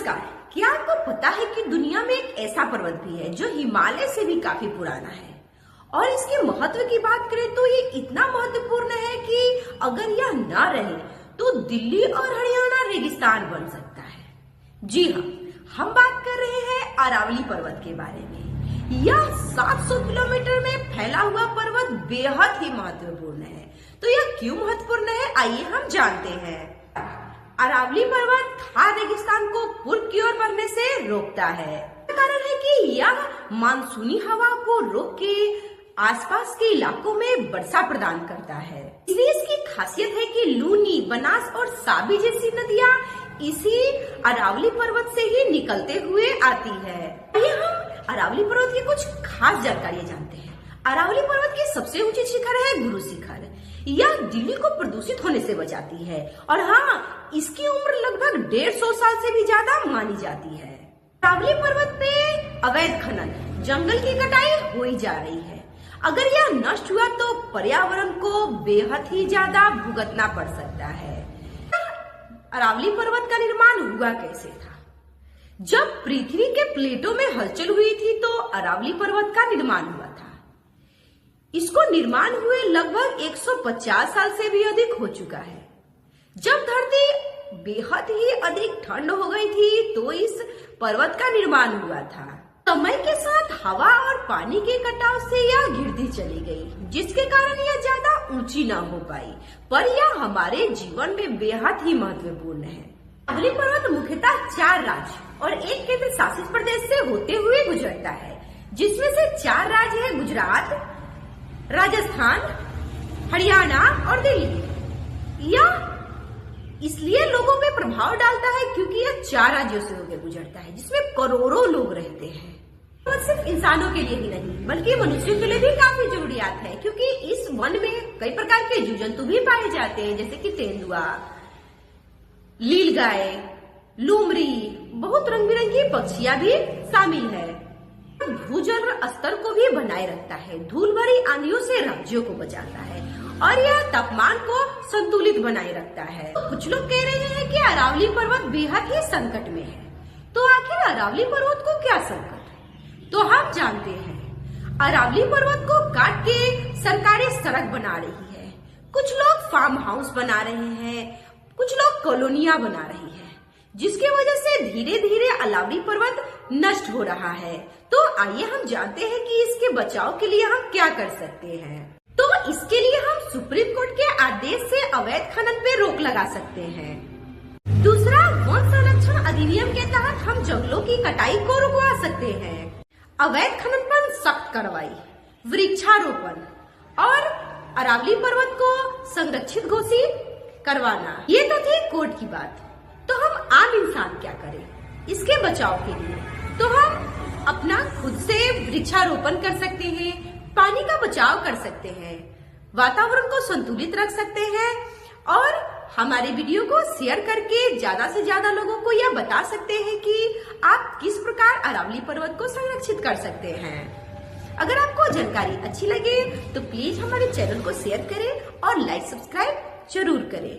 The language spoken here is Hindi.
नमस्कार। क्या आपको पता है कि दुनिया में एक ऐसा पर्वत भी है जो हिमालय से भी काफी पुराना है और इसके महत्व की बात करें तो ये इतना महत्वपूर्ण है कि अगर यह न रहे तो दिल्ली और हरियाणा रेगिस्तान बन सकता है। जी हाँ, हम बात कर रहे हैं अरावली पर्वत के बारे में। यह 700 किलोमीटर में फैला हुआ पर्वत बेहद ही महत्वपूर्ण है। तो यह क्यों महत्वपूर्ण है, आइए हम जानते हैं। अरावली पर्वत थार रेगिस्तान को पूर्व की ओर बढ़ने से रोकता है। कारण है कि यह मानसूनी हवा को रोक के आसपास के इलाकों में वर्षा प्रदान करता है। इसलिए इसकी खासियत है कि लूनी, बनास और साबी जैसी नदियां इसी अरावली पर्वत से ही निकलते हुए आती है। आइए हम अरावली पर्वत की कुछ खास जानकारियां जानते हैं। अरावली पर्वत की सबसे ऊंची शिखर है गुरु शिखर। यह दिल्ली को प्रदूषित होने से बचाती है और हाँ, इसकी उम्र लगभग 150 साल से भी ज्यादा मानी जाती है। अरावली पर्वत पे अवैध खनन, जंगल की कटाई हो ही जा रही है। अगर यह नष्ट हुआ तो पर्यावरण को बेहद ही ज्यादा भुगतना पड़ सकता है। अरावली पर्वत का निर्माण हुआ कैसे था? जब पृथ्वी के प्लेटों में हलचल हुई थी तो अरावली पर्वत का निर्माण हुआ था। इसको निर्माण हुए लगभग 150 साल से भी अधिक हो चुका है। जब धरती बेहद ही अधिक ठंड हो गई थी तो इस पर्वत का निर्माण हुआ था। समय के साथ हवा और पानी के कटाव से यह गिरती चली गई, जिसके कारण यह ज्यादा ऊंची न हो पाई, पर यह हमारे जीवन में बेहद ही महत्वपूर्ण है। अरावली पर्वत मुख्यतः 4 राज्य और एक केंद्र शासित प्रदेश से होते हुए गुजरता है, जिसमें से 4 राज्य है गुजरात, राजस्थान, हरियाणा और दिल्ली। यह इसलिए लोगों पे प्रभाव डालता है क्योंकि यह 4 राज्यों से होकर गुजरता है, जिसमें करोड़ों लोग रहते हैं। और सिर्फ इंसानों के लिए ही नहीं बल्कि मनुष्यों के लिए भी काफी जरूरियात है, क्योंकि इस वन में कई प्रकार के जीव जंतु भी पाए जाते हैं, जैसे कि तेंदुआ, लीलगाय, लोमड़ी, बहुत रंग बिरंगी पक्षियां भी शामिल है। भूजल स्तर को भी बनाए रखता है, धूल भरी आंधियों से राज्यों को बचाता है और यह तापमान को संतुलित बनाए रखता है। तो कुछ लोग कह रहे हैं कि अरावली पर्वत बेहद ही संकट में है। तो आखिर अरावली पर्वत को क्या संकट है? तो हम जानते हैं, अरावली पर्वत को काट के सरकारें सड़क बना रही है, कुछ लोग फार्म हाउस बना रहे हैं, कुछ लोग कॉलोनियां बना रही है, जिसकी वजह से धीरे धीरे अरावली पर्वत नष्ट हो रहा है। तो आइए हम जानते हैं कि इसके बचाव के लिए हम क्या कर सकते हैं। तो इसके लिए हम सुप्रीम कोर्ट के आदेश से अवैध खनन पे रोक लगा सकते हैं। दूसरा, वन संरक्षण अधिनियम के तहत हम जंगलों की कटाई को रुकवा सकते हैं। अवैध खनन पर सख्त कार्रवाई, वृक्षारोपण और अरावली पर्वत को संरक्षित घोषित करवाना। ये तो थी कोर्ट की बात। तो हम आम इंसान क्या करें इसके बचाव के लिए? तो हम अपना खुद से वृक्षारोपण कर सकते हैं, पानी का बचाव कर सकते हैं, वातावरण को संतुलित रख सकते हैं और हमारे वीडियो को शेयर करके ज्यादा से ज्यादा लोगों को यह बता सकते हैं कि आप किस प्रकार अरावली पर्वत को संरक्षित कर सकते हैं। अगर आपको जानकारी अच्छी लगे तो प्लीज हमारे चैनल को शेयर करें और लाइक सब्सक्राइब जरूर करें।